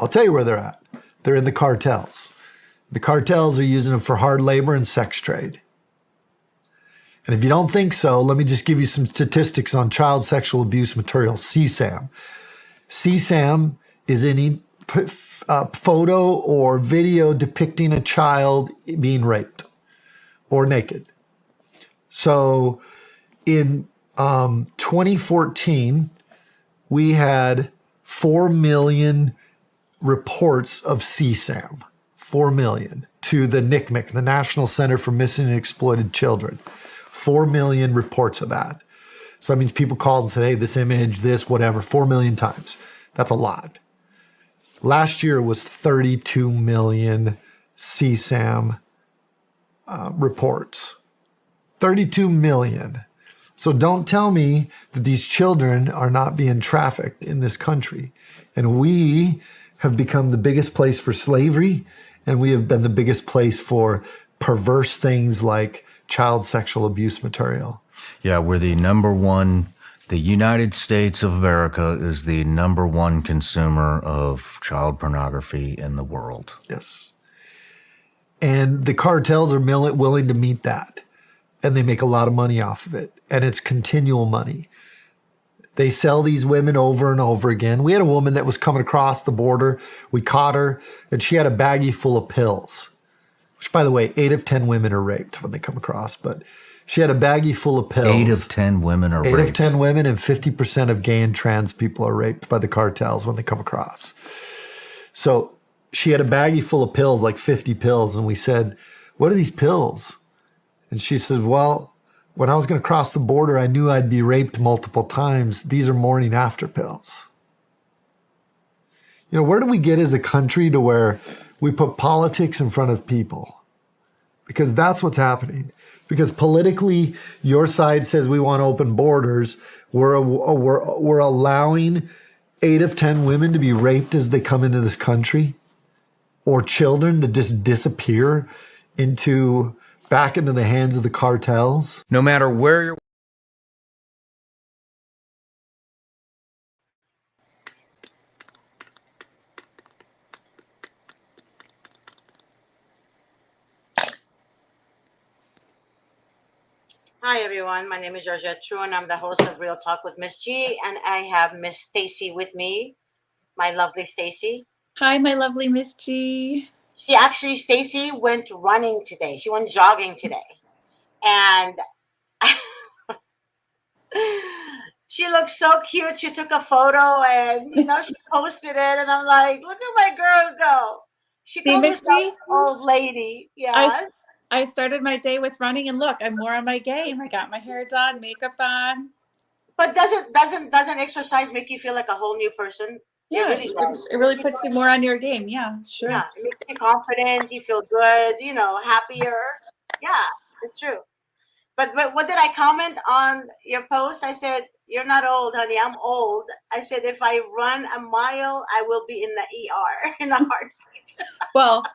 I'll tell you where they're at. They're in the cartels. The cartels are using them for hard labor and sex trade. And if you don't think so, let me just give you some statistics on child sexual abuse material, CSAM. CSAM is any photo or video depicting a child being raped or naked. So in 2014, we had 4 million reports of CSAM, 4 million, to the NCMEC, the National Center for Missing and Exploited Children. 4 million reports of that. So that means people called and said, hey, this image, this, whatever, 4 million times. That's a lot. Last year was 32 million CSAM reports. 32 million. So don't tell me that these children are not being trafficked in this country. And we have become the biggest place for slavery, and we have been the biggest place for perverse things like child sexual abuse material. Yeah, we're the number one. The United States of America is the number one consumer of child pornography in the world. Yes. And the cartels are willing to meet that. And they make a lot of money off of it. And it's continual money. They sell these women over and over again. We had a woman that was coming across the border. We caught her, and she had a baggie full of pills. Which, by the way, 8 of 10 women are raped when they come across. But she had a baggie full of pills. 8 of 10 women are raped. 8 of 10 women, and 50% of gay and trans people are raped by the cartels when they come across. So she had a baggie full of pills, like 50 pills. And we said, what are these pills? And she said, well, when I was going to cross the border, I knew I'd be raped multiple times. These are morning after pills. You know, where do we get as a country to where we put politics in front of people? Because that's what's happening. Because politically, your side says we want open borders. We're allowing 8 of 10 women to be raped as they come into this country, or children to just disappear back into the hands of the cartels. No matter where you're... Hi everyone, my name is Georgette True and I'm the host of Real Talk with Miss G, and I have Miss Stacy with me, my lovely Stacy. Hi, my lovely Miss G. Stacy went running today. She went jogging today. And she looked so cute. She took a photo and, she posted it. And I'm like, look at my girl go. She called herself old lady. Yeah. I started my day with running, and look, I'm more on my game. I got my hair done, makeup on. But doesn't exercise make you feel like a whole new person? Yeah, it really puts you more on your game. Yeah, sure. Yeah, it makes you confident. You feel good, happier. Yeah, it's true. But what did I comment on your post? I said, you're not old, honey. I'm old. I said, if I run a mile, I will be in the ER in a heartbeat. Well,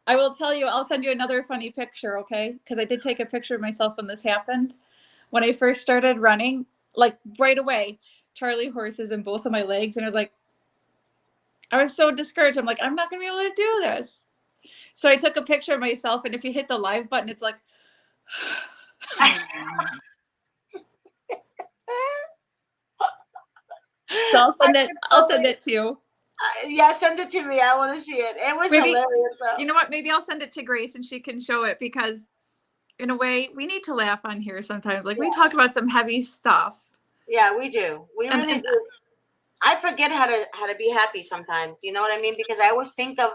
I will tell you, I'll send you another funny picture, okay? Because I did take a picture of myself when this happened. When I first started running, like right away, Charlie horses in both of my legs. And I was so discouraged. I'm like, I'm not going to be able to do this. So I took a picture of myself. And if you hit the live button, it's like... So I'll send it to you. Yeah, send it to me. I want to see it. It was hilarious though. You know what? Maybe I'll send it to Grace and she can show it, because in a way we need to laugh on here sometimes. Like we talk about some heavy stuff. Yeah, we do. We really do. I forget how to be happy sometimes. You know what I mean? Because I always think of,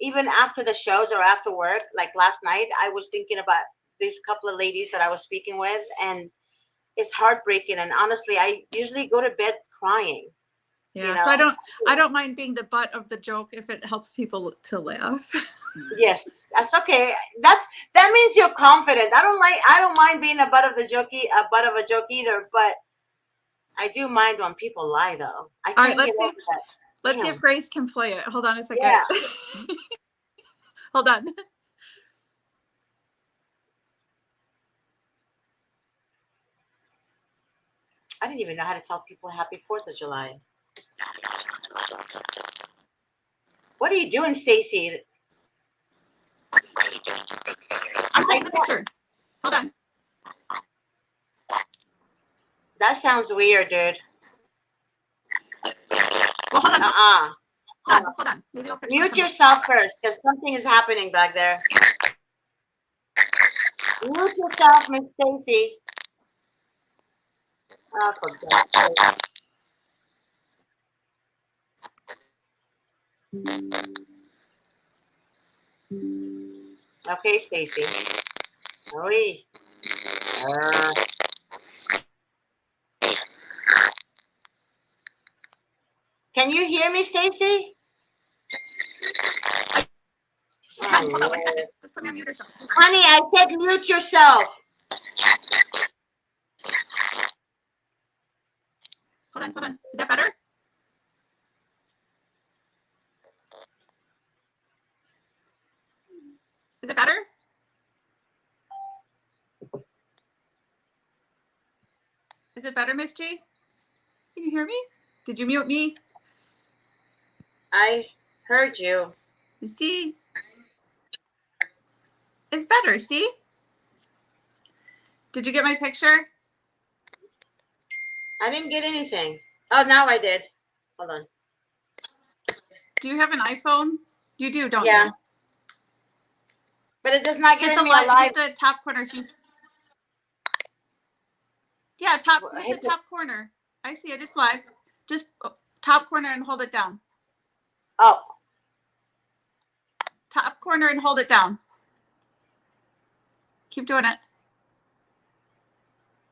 even after the shows or after work, like last night, I was thinking about these couple of ladies that I was speaking with, and it's heartbreaking. And honestly, I usually go to bed crying. Yeah, so I don't mind being the butt of the joke if it helps people to laugh. Yes, that's okay. That means you're confident. I don't mind being a butt of a joke either, but I do mind when people lie though. All right, let's see if Grace can play it. Hold on a second. Yeah. Hold on. I didn't even know how to tell people Happy 4th of July. What are you doing, Stacy? I'm taking the picture. Hold on. That sounds weird, dude. Well, hold on. Hold on. Maybe I'll fix my Mute camera. yourself first, because something is happening back there. Mute yourself, Miss Stacy. Oh, for God's sake. Okay, Stacy. Oi. Can you hear me, Stacy? Hold on 1 second. Just put me on mute or something. Honey, I said mute yourself. Hold on. Is that better? Is it better? Is it better, Miss G? Can you hear me? Did you mute me? I heard you. Miss G? It's better, see? Did you get my picture? I didn't get anything. Oh, now I did. Hold on. Do you have an iPhone? You do, don't Yeah. you? But it does not Hit give the me a live. hit the top corner. Yeah, hit the top corner. I see it. It's live. Just top corner and hold it down. Oh. Top corner and hold it down. Keep doing it.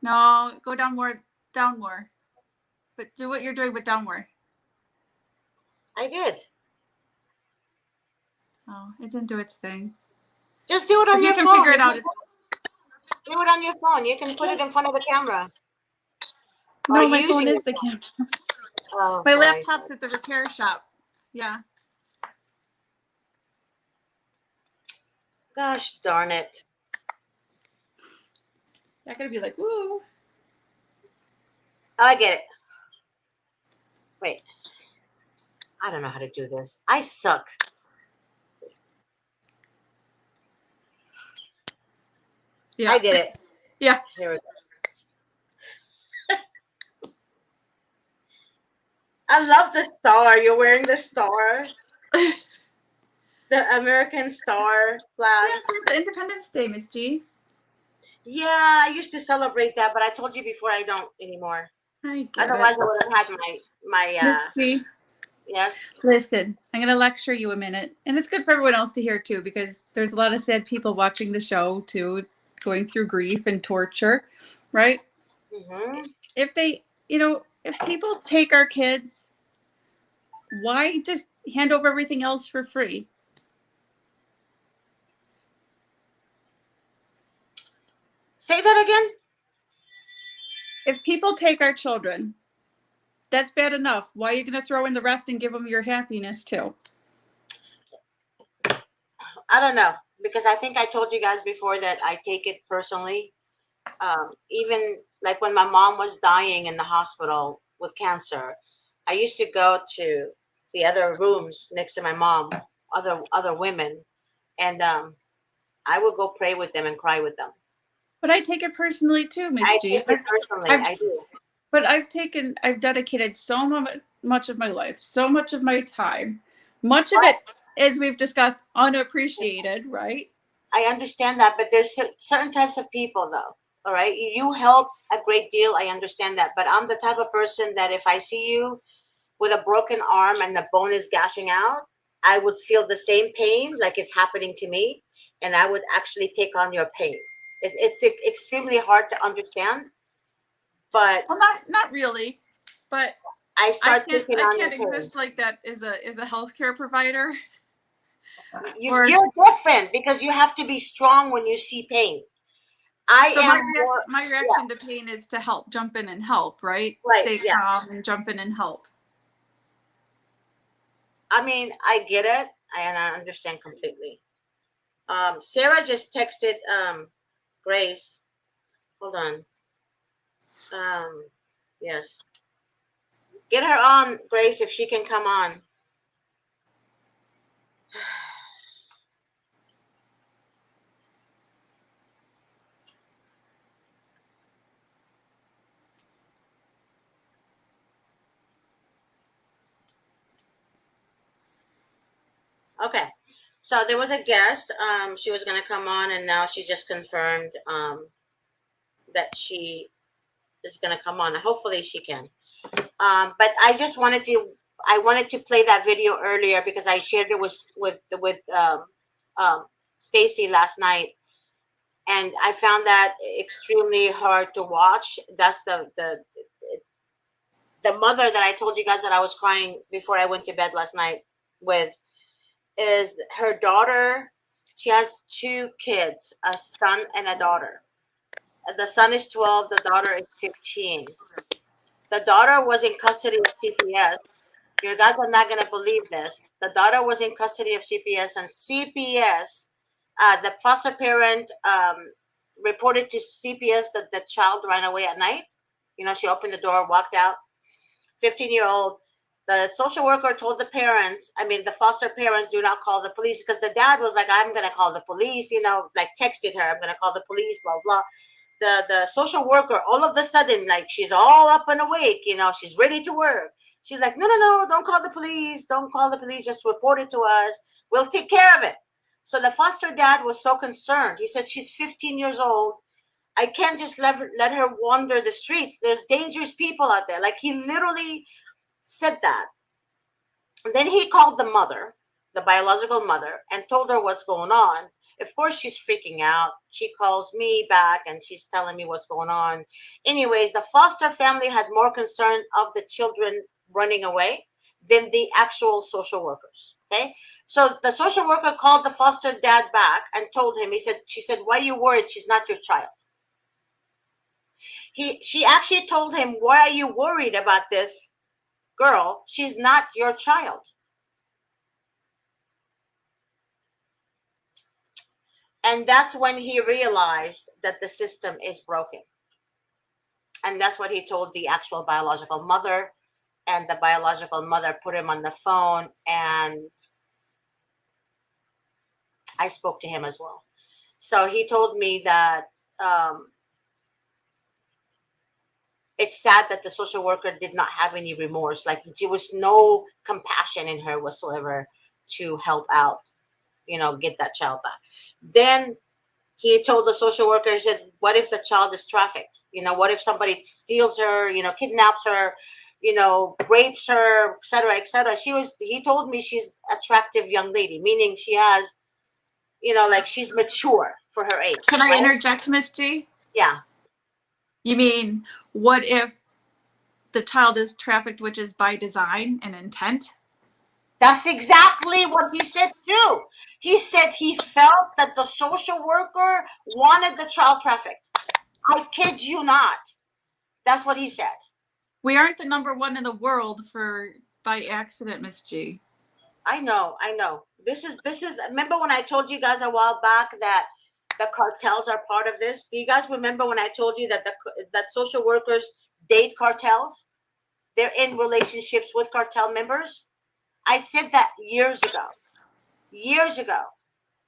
No, go down more. Down more. But do what you're doing, but down more. I did. Oh, it didn't do its thing. Just do it on If you your can phone. figure it out. Do it on your phone. You can put it in front of the camera. No, my phone is the camera. Oh, My laptop's at the repair shop. Yeah. Gosh darn it. I gotta be like, woo. I get it. Wait. I don't know how to do this. I suck. Yeah. I did it. Yeah. Here we go. I love the star. You're wearing the star. The American star flag. Yeah, for the Independence Day, Miss G. Yeah, I used to celebrate that, but I told you before I don't anymore. I get Otherwise, it. I would have had my Miss G, yes. listen, I'm going to lecture you a minute. And it's good for everyone else to hear too, because there's a lot of sad people watching the show too, going through grief and torture, right? Mm-hmm. If they, if people take our kids, why just hand over everything else for free? Say that again. If people take our children, that's bad enough. Why are you going to throw in the rest and give them your happiness too? I don't know, because I think I told you guys before that I take it personally. Even like when my mom was dying in the hospital with cancer, I used to go to the other rooms next to my mom, other women, and I would go pray with them and cry with them. But I take it personally too, Miss I G. take it personally. I do. But I've dedicated so much of my life, so much of my time, much of it, as we've discussed, unappreciated, right? I understand that, but there's certain types of people, though. All right, you help a great deal. I understand that, but I'm the type of person that if I see you with a broken arm and the bone is gashing out, I would feel the same pain like it's happening to me, and I would actually take on your pain. It's extremely hard to understand, but Well, not really, but I start taking I on your can't pain. exist like that as a healthcare provider. You're different because you have to be strong when you see pain. My reaction to pain is to help, jump in and help, right? Right, Stay yeah. calm and jump in and help. I mean, I get it, and I understand completely. Sarah just texted Grace. Hold on. Yes. Get her on, Grace, if she can come on. Okay. So there was a guest. She was going to come on, and now she just confirmed that she is going to come on. Hopefully, she can. But I wanted to play that video earlier because I shared it with Stacy last night, and I found that extremely hard to watch. That's the mother that I told you guys that I was crying before I went to bed last night with, is her daughter. She has two kids, a son and a daughter. The son is 12, the daughter is 15. The daughter was in custody of CPS. You guys are not going to believe this. The daughter was in custody of CPS, and CPS, the foster parent, reported to CPS that the child ran away at night. You know, she opened the door, walked out. 15-year-old. The social worker told the parents, I mean, the foster parents, do not call the police, because the dad was like, I'm going to call the police, you know, like texted her, I'm going to call the police, blah, blah. The social worker, all of a sudden, like, she's all up and awake, you know, she's ready to work. She's like, no, no, no, don't call the police. Don't call the police. Just report it to us. We'll take care of it. So the foster dad was so concerned. He said, she's 15 years old. I can't just let her wander the streets. There's dangerous people out there. Like, he literally said that. And then he called the mother, the biological mother, and told her what's going on. Of course, she's freaking out. She calls me back and she's telling me what's going on. Anyways, the foster family had more concern of the children running away than the actual social workers. Okay. So the social worker called the foster dad back and told him, she said, why are you worried? She's not your child. She actually told him, why are you worried about this girl? She's not your child. And that's when he realized that the system is broken. And that's what he told the actual biological mother. And the biological mother put him on the phone, and I spoke to him as well. So he told me that it's sad that the social worker did not have any remorse. Like, there was no compassion in her whatsoever to help out, you know, get that child back. Then he told the social worker, he said, what if the child is trafficked? You know, what if somebody steals her, you know, kidnaps her, you know, rapes her, et cetera, et cetera. He told me she's attractive young lady, meaning she has, you know, like, she's mature for her age. Can I interject, Miss G? Yeah. You mean, what if the child is trafficked, which is by design and intent? That's exactly what he said too. He said he felt that the social worker wanted the child trafficked. I kid you not. That's what he said. We aren't the number one in the world by accident, Miss G. I know. This is, remember when I told you guys a while back that the cartels are part of this? Do you guys remember when I told you that that social workers date cartels? They're in relationships with cartel members? I said that years ago.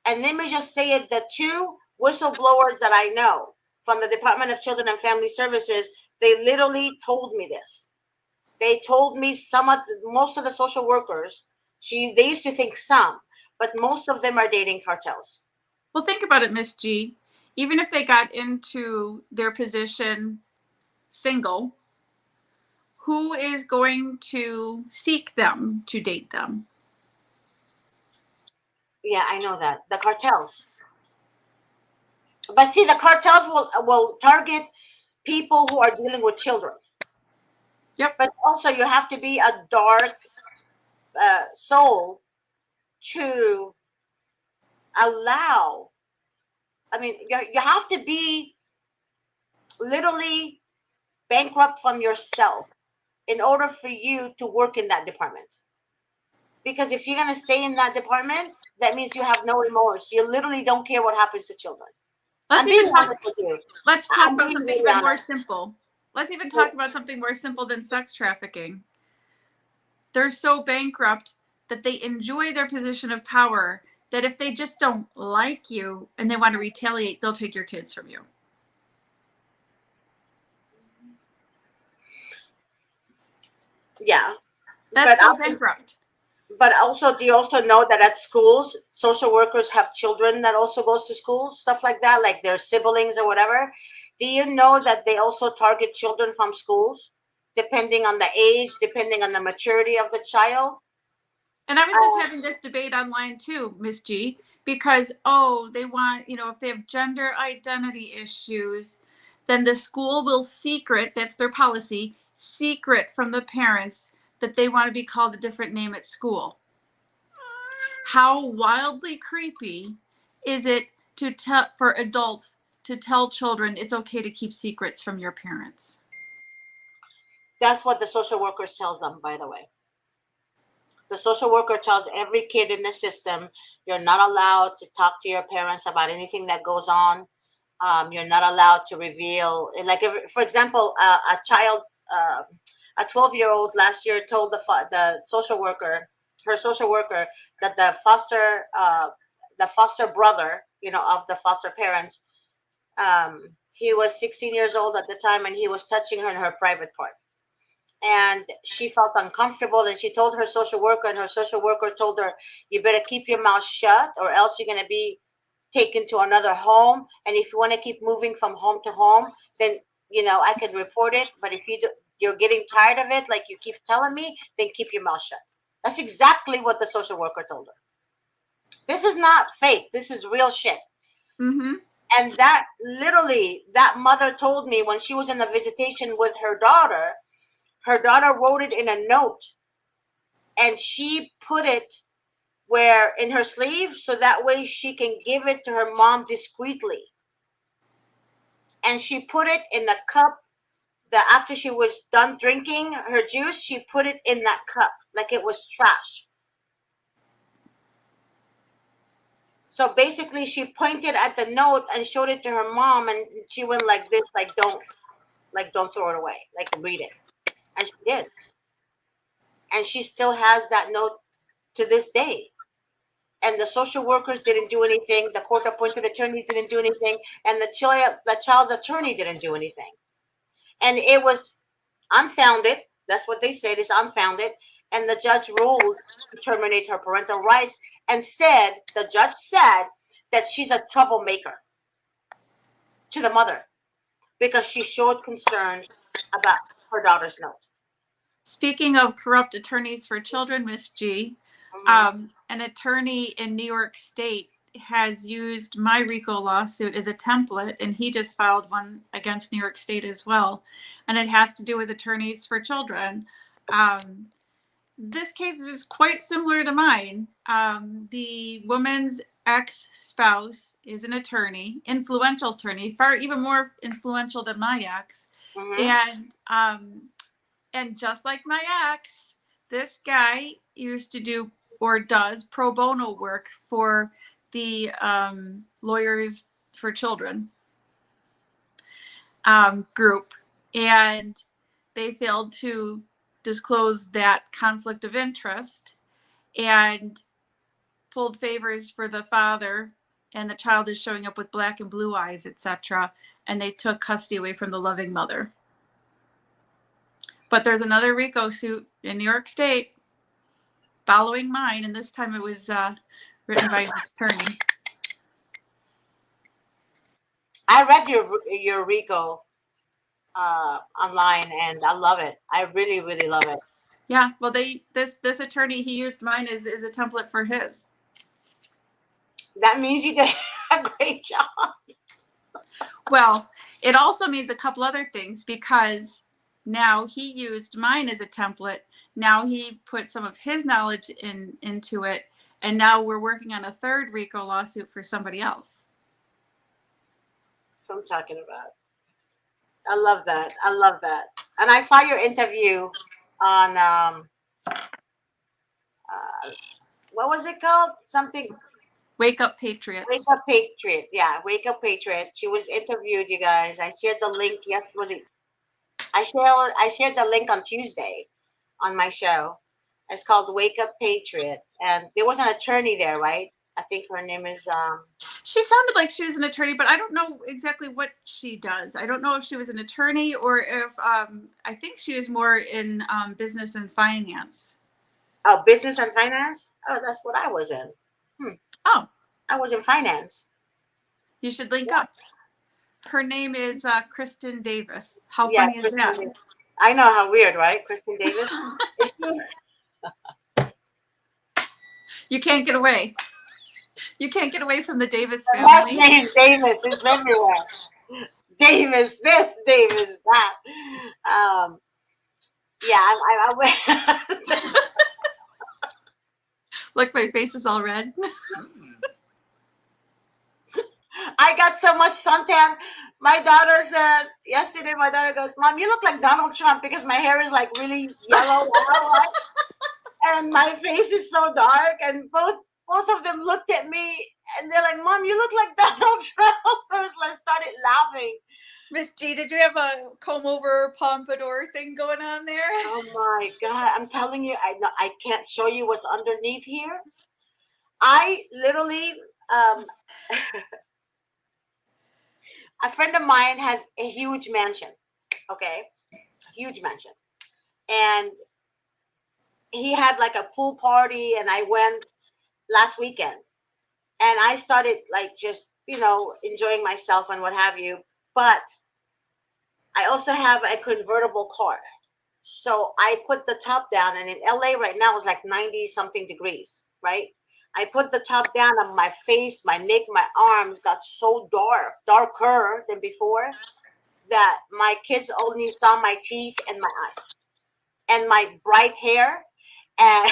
And let me just say it, the two whistleblowers that I know from the Department of Children and Family Services, they literally told me this. They told me most of the social workers, they used to think some, but most of them are dating cartels. Well, think about it, Miss G. Even if they got into their position single, who is going to seek them to date them? Yeah, I know that. The cartels. But see, the cartels will target people who are dealing with children. Yep. But also, you have to be a dark soul to allow. I mean, you have to be literally bankrupt from yourself in order for you to work in that department. Because if you're going to stay in that department, that means you have no remorse. You literally don't care what happens to children. Let's talk about something even more simple. Let's even talk about something more simple than sex trafficking. They're so bankrupt that they enjoy their position of power, that if they just don't like you and they want to retaliate, they'll take your kids from you. Yeah. That's so bankrupt. But also, do you also know that at schools, social workers have children that also goes to schools, stuff like that, like their siblings or whatever? Do you know that they also target children from schools, depending on the age, depending on the maturity of the child? And I was just having this debate online too, Miss G, because they want, if they have gender identity issues, then the school will secret, that's their policy, secret from the parents that they want to be called a different name at school. How wildly creepy is it to tell for adults to tell children it's okay to keep secrets from your parents? That's what the social worker tells them, by the way. The social worker tells every kid in the system, you're not allowed to talk to your parents about anything that goes on. You're not allowed to reveal, like, if, for example, a child, a 12-year-old last year told the social worker, her social worker, that the foster brother, of the foster parents, he was 16 years old at the time, and he was touching her in her private part, and she felt uncomfortable, and she told her social worker, and her social worker told her, you better keep your mouth shut, or else you're going to be taken to another home, and if you want to keep moving from home to home, then I can report it, but if you're getting tired of it, like you keep telling me, then keep your mouth shut. That's exactly what the social worker told her. This is not fake, this is real shit. Mm-hmm. And that, literally, that mother told me when she was in a visitation with her daughter wrote it in a note, and she put it where in her sleeve, so that way she can give it to her mom discreetly. And she put it in the cup that after she was done drinking her juice, she put it in that cup like it was trash. So basically, she pointed at the note and showed it to her mom, and she went like this, don't throw it away, like read it. And she did. And she still has that note to this day. And the social workers didn't do anything. The court appointed attorneys didn't do anything. And the child's attorney didn't do anything. And it was unfounded. That's what they said, is unfounded. And the judge ruled to terminate her parental rights, and the judge said that she's a troublemaker to the mother because she showed concern about her daughter's note. Speaking of corrupt attorneys for children, Miss G, an attorney in New York State has used my RICO lawsuit as a template, and he just filed one against New York State as well. And it has to do with attorneys for children. This case is quite similar to mine. The woman's ex-spouse is an attorney, influential attorney, far even more influential than my ex. And just like my ex, this guy used to do or does pro bono work for the Lawyers for Children group. And they failed to disclose that conflict of interest and pulled favors for the father, and the child is showing up with black and blue eyes, etc. And they took custody away from the loving mother. But there's another RICO suit in New York State following mine, and this time it was written by an attorney. I read your RICO online, and I love it. I really, really love it. Yeah, well, this attorney, he used mine as a template for his. That means you did a great job. Well, it also means a couple other things, because now he used mine as a template. Now he put some of his knowledge into it, and now we're working on a third RICO lawsuit for somebody else. That's what I'm talking about. I love that. I love that. And I saw your interview on what was it called? Something. Wake Up Patriots. Wake Up Patriot. Yeah, Wake Up Patriot. She was interviewed, you guys. I shared the link. Yes, was it? I shared the link on Tuesday on my show. It's called Wake Up Patriot, and there was an attorney there, right? I think her name is. She sounded like she was an attorney, but I don't know exactly what she does. I don't know if she was an attorney or if I think she was more in business and finance. Oh, business and finance. Oh, that's what I was in. Oh, I was in finance. you should link Yeah. up. Her name is Kristen Davis. How Yeah, funny is Kristen that? Davis. I know, how weird, right? Kristen Davis. Is she? You can't get away. You can't get away from the Davis The last family. name Davis is everywhere. Davis this, Davis that. Yeah, I Look, my face is all red. I got so much suntan. My daughter said yesterday. My daughter goes, "Mom, you look like Donald Trump because my hair is like really yellow, right? And my face is so dark." And both of them looked at me and they're like, "Mom, you look like Donald Trump." I started laughing. Miss G, did you have a comb over pompadour thing going on there? Oh my god! I'm telling you, I can't show you what's underneath here. I literally, um, a friend of mine has a huge mansion. Okay, huge mansion, and he had like a pool party, and I went last weekend, and I started like just enjoying myself and what have you. But I also have a convertible car, so I put the top down, and in LA right now it's like 90 something degrees, right? I put the top down, and my face, my neck, my arms got so darker than before, that my kids only saw my teeth and my eyes and my bright hair. And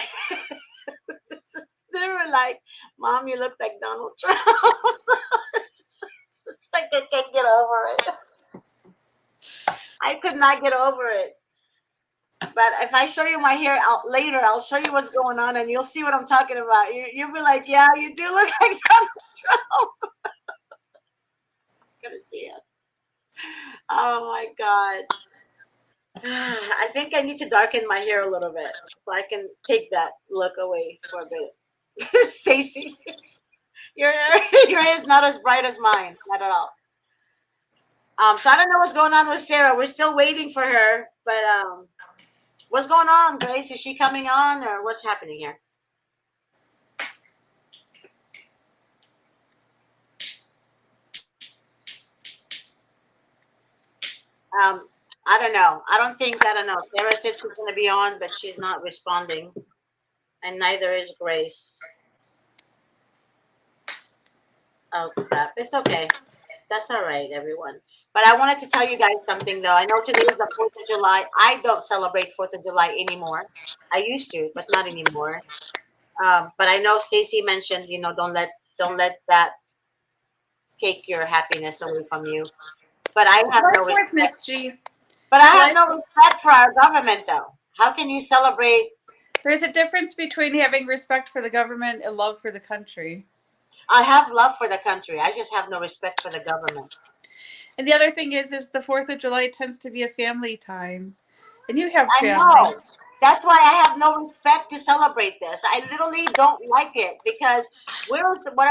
they were like, "Mom, you look like Donald Trump." It's like I can't get over it. I could not get over it. But if I show you my hair out later, I'll show you what's going on, and you'll see what I'm talking about. You'll be like, "Yeah, you do look like Donald Trump." Gonna see it. Oh my god. I think I need to darken my hair a little bit so I can take that look away for a bit. Stacy, your your hair is not as bright as mine, not at all. So I don't know what's going on with Sarah. We're still waiting for her, but what's going on, Grace? Is she coming on, or what's happening here? Um, I don't know. I don't know. Sarah said she's going to be on, but she's not responding, and neither is Grace. Oh crap! It's okay. That's all right, everyone. But I wanted to tell you guys something, though. I know today is the 4th of July. I don't celebrate 4th of July anymore. I used to, but not anymore. But I know Stacy mentioned, don't let that take your happiness away from you. But I have no Life with respect. Miss G. But I have Life. no respect for our government, though. How can you celebrate? There's a difference between having respect for the government and love for the country. I have love for the country. I just have no respect for the government. And the other thing is the 4th of July tends to be a family time. And you have I family. know. That's why I have no respect to celebrate this. I literally don't like it because what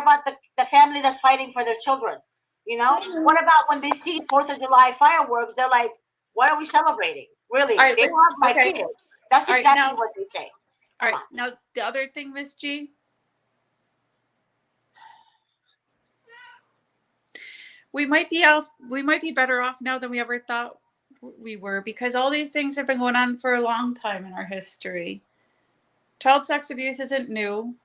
about the family that's fighting for their children? What about when they see 4th of July fireworks? They're like, "What are we celebrating?" Really? All right, They want my okay. kid. That's All right, exactly now, what they say. all Come right. on. Now the other thing, Miss G, we might be better off now than we ever thought we were, because all these things have been going on for a long time in our history. Child sex abuse isn't new.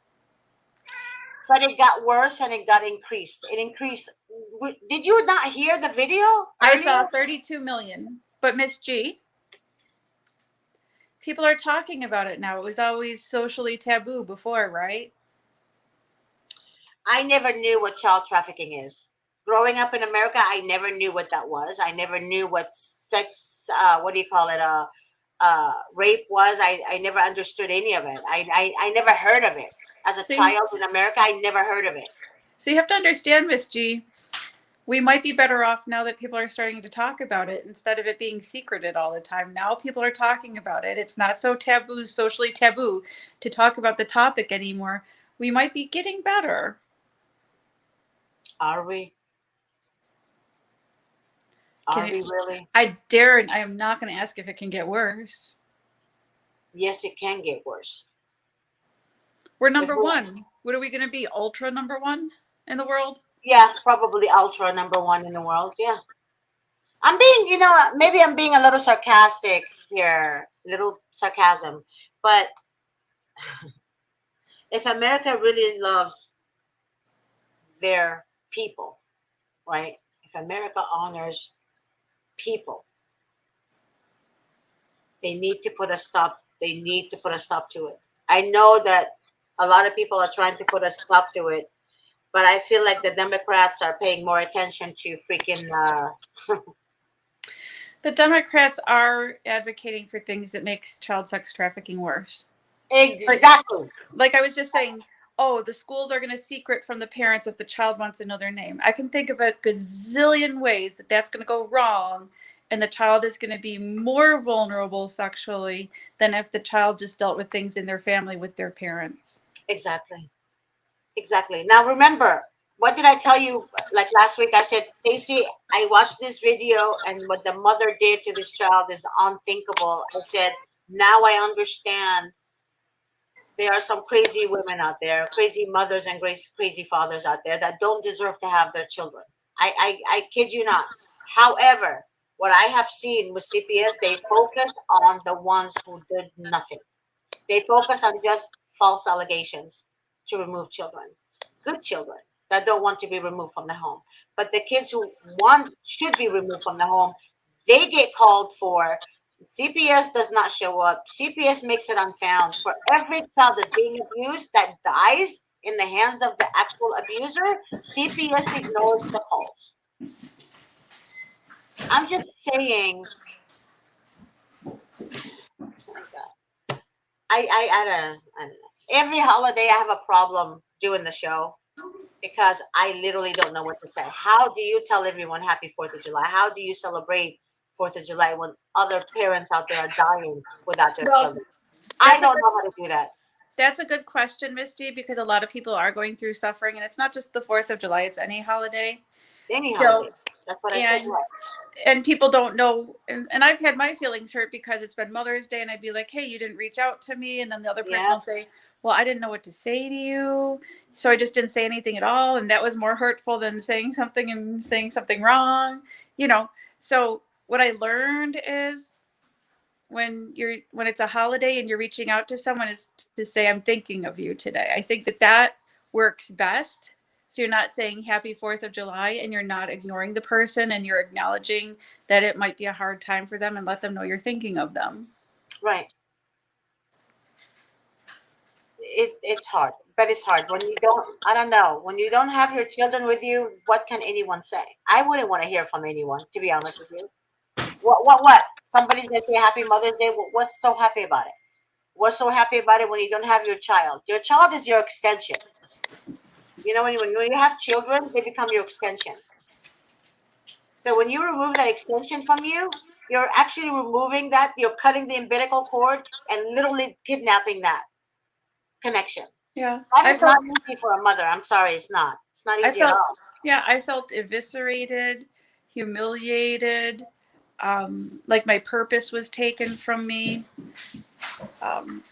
But it got worse and it got increased. It increased. Did you not hear the video I earlier? saw 32 million. But Miss G, people are talking about it now. It was always socially taboo before, right? I never knew what child trafficking is. Growing up in America, I never knew what that was. I never knew what sex, what do you call it, rape was. I never understood any of it. I never heard of it. As a See, child in America, I never heard of it. so you have to understand, Miss G, we might be better off now that people are starting to talk about it instead of it being secreted all the time. Now people are talking about it. It's not so taboo, socially taboo, to talk about the topic anymore. We might be getting better. Are we? Can Are we really? I am not going to ask if it can get worse. Yes, it can get worse. We're If number we, one. What are we going to be? Ultra number one in the world? yeah, probably ultra number one in the world. Yeah. I'm being, maybe I'm being a little sarcastic here, little sarcasm. But if America really loves their people, right? If America honors people, they need to put a stop. They need to put a stop to it. I know that a lot of people are trying to put a stop to it, but I feel like the Democrats are paying more attention to freaking. The Democrats are advocating for things that makes child sex trafficking worse. Exactly. Like I was just saying, oh, the schools are going to secret from the parents if the child wants to know their name. I can think of a gazillion ways that that's going to go wrong, and the child is going to be more vulnerable sexually than if the child just dealt with things in their family with their parents. Exactly. Exactly. Now remember, what did I tell you? Like last week, I said, Casey, I watched this video, and what the mother did to this child is unthinkable. I said, now I understand. There are some crazy women out there, crazy mothers and crazy fathers out there that don't deserve to have their children. I kid you not. However, what I have seen with CPS, they focus on the ones who did nothing. They focus on just false allegations to remove children, good children that don't want to be removed from the home. But the kids who want should be removed from the home, they get called for. CPS does not show up. CPS makes it unfound. For every child that's being abused that dies in the hands of the actual abuser, CPS ignores the calls. I'm just saying, my God. I don't know. Every holiday, I have a problem doing the show because I literally don't know what to say. How do you tell everyone Happy 4th of July? How do you celebrate 4th of July when other parents out there are dying without their Well, children? I that's a don't good, know how to do that. that's a good question, Miss G, because a lot of people are going through suffering, and it's not just the 4th of July, it's any holiday. Any So, holiday. That's what I said. and Right. and people don't know, and I've had my feelings hurt because it's been Mother's Day, and I'd be like, hey, you didn't reach out to me, and then the other person Yeah. will say, well, I didn't know what to say to you, so I just didn't say anything at all, and that was more hurtful than saying something and saying something wrong, you know. So what I learned is when it's a holiday and you're reaching out to someone is to say, I'm thinking of you today. I think that works best. So you're not saying happy 4th of July, and you're not ignoring the person, and you're acknowledging that it might be a hard time for them, and let them know you're thinking of them. Right. It's hard, but it's hard when you don't. I don't know, when you don't have your children with you. What can anyone say? I wouldn't want to hear from anyone, to be honest with you. What? Somebody's gonna say Happy Mother's Day. What's so happy about it? What's so happy about it when you don't have your child? Your child is your extension. When you have children, they become your extension. So when you remove that extension from you, you're actually removing that. You're cutting the umbilical cord and literally kidnapping that connection. Yeah, That I is not felt, easy for a mother. I'm sorry, it's not. It's not I easy at felt, all. yeah, I felt eviscerated, humiliated, like my purpose was taken from me. Um,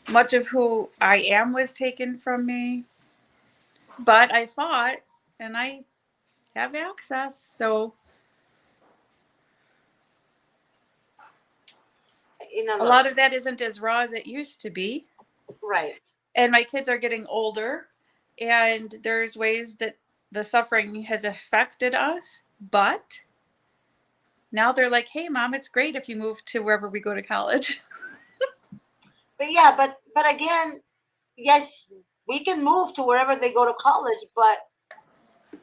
Much of who I am was taken from me, but I fought, and I have access. So a Look, lot of that isn't as raw as it used to be. right. And my kids are getting older, and there's ways that the suffering has affected us. But now they're like, hey, mom, it's great if you move to wherever we go to college. But yeah, but again, yes, we can move to wherever they go to college, but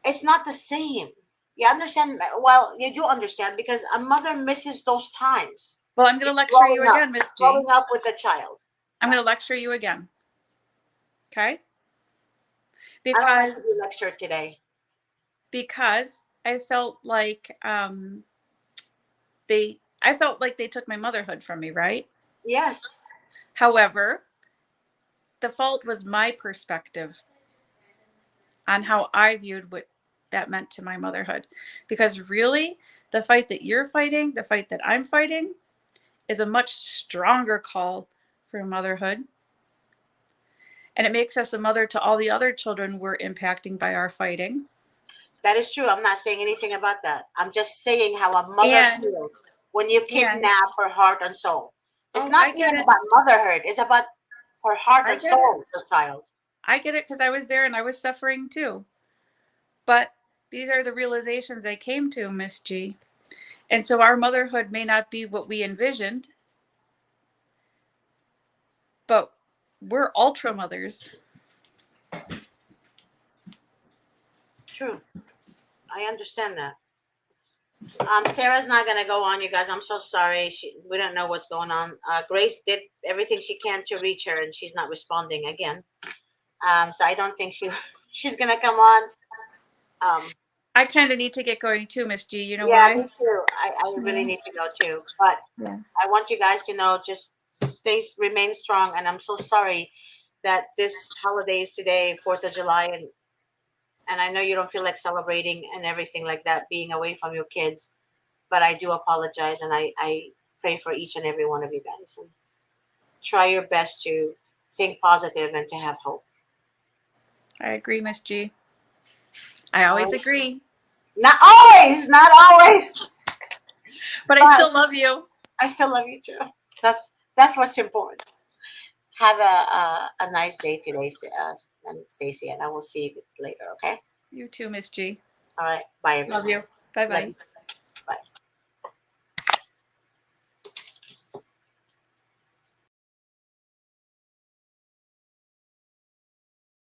it's not the same. You understand? Well, you do understand because a mother misses those times. Well, I'm going to lecture you Growing up, again, Miss G. growing up with a child. I'm going to lecture you again. Okay? I don't like to Because be lectured today. I felt like I felt like they took my motherhood from me, right? Yes. However, the fault was my perspective on how I viewed what that meant to my motherhood. Because really, the fight that you're fighting, the fight that I'm fighting, is a much stronger call for motherhood. And it makes us a mother to all the other children we're impacting by our fighting. That is true. I'm not saying anything about that. I'm just saying how a mother And feels when you and kidnap her heart and soul. It's oh, I not get even it. about motherhood. It's about her heart I and get it. soul, the child. I get it because I was there and I was suffering too. But these are the realizations I came to, Miss G. And so our motherhood may not be what we envisioned, but we're ultra mothers. True. I understand that. Sarah's not gonna go on, you guys. I'm so sorry. We don't know what's going on. Grace did everything she can to reach her, and she's not responding again. So I don't think she's gonna come on. I kind of need to get going too, Miss G. You know Yeah, why? me too. I really need to go too. But Yeah. I want you guys to know, just remain strong. And I'm so sorry that this holiday is today, 4th of July, and I know you don't feel like celebrating and everything like that, being away from your kids. But I do apologize, and I pray for each and every one of you guys. And try your best to think positive and to have hope. I agree, Miss G. I All always right. agree. Not always, not always, But I but still love you. I still love you too. That's what's important. Have a nice day today, and Stacy, and I will see you later. Okay. You too, Miss G. All right. Bye, Love everyone. you. Bye Love bye. you.